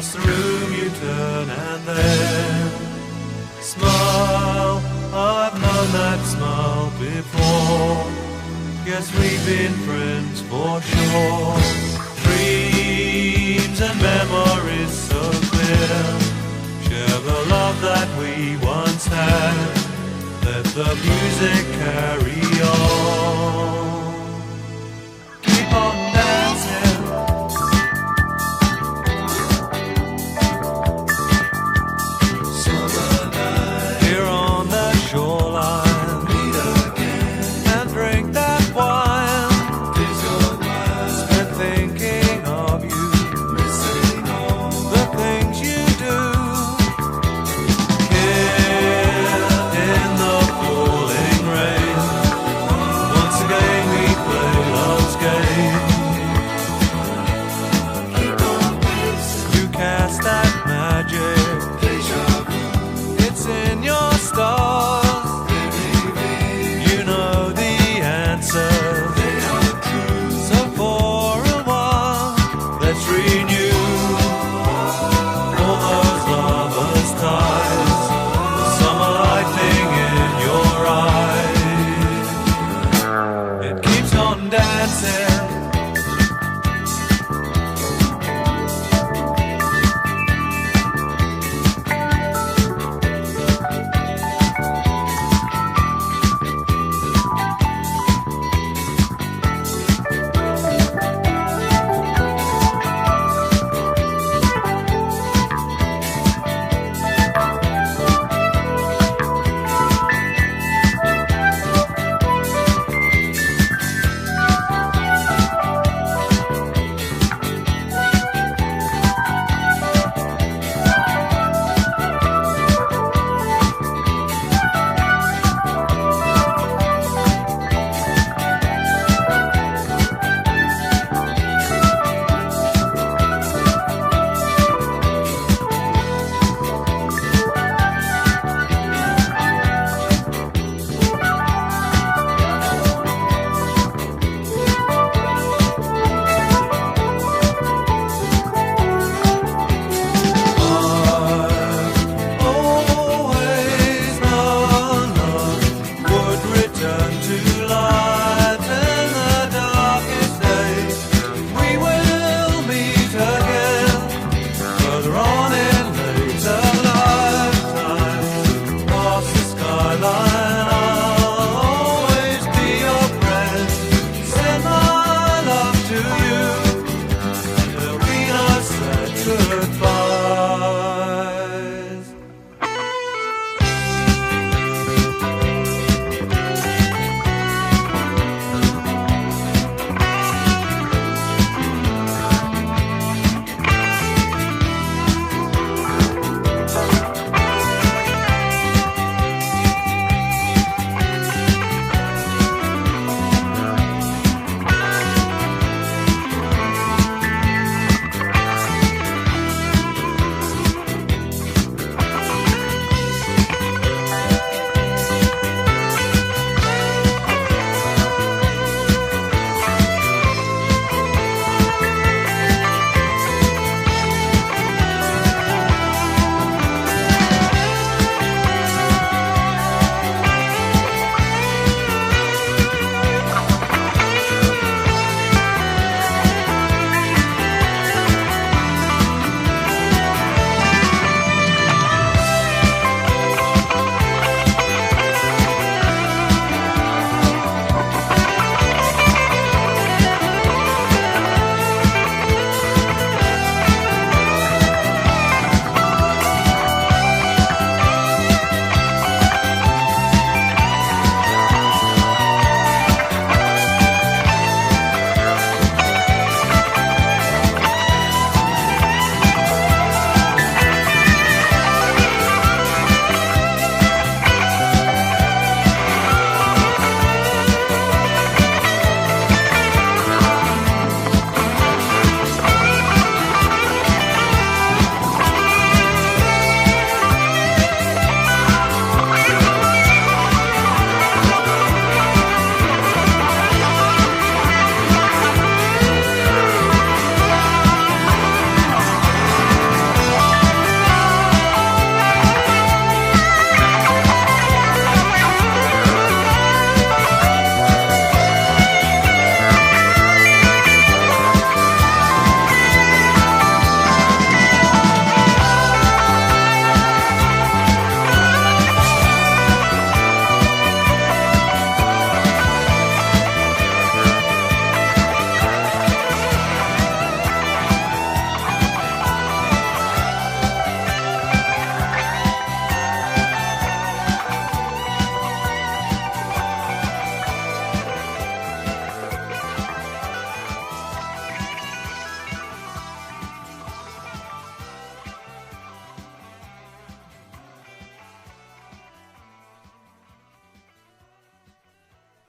Across the room you turn and then smile. I've known that smile before. Guess we've been friends for sure. Dreams and memories so clear. Share the love that we once had. Let the music carry on. Keep on dancing. Summer night. Here on the shoreline. Meet again. And drink that wine. Is your mind. Spent thinking of you. Missing all the things you do. It's in your stars. You know the answer. So for a while, let's renew all those lovers' ties. The summer lightning in your eyes. It keeps on dancing.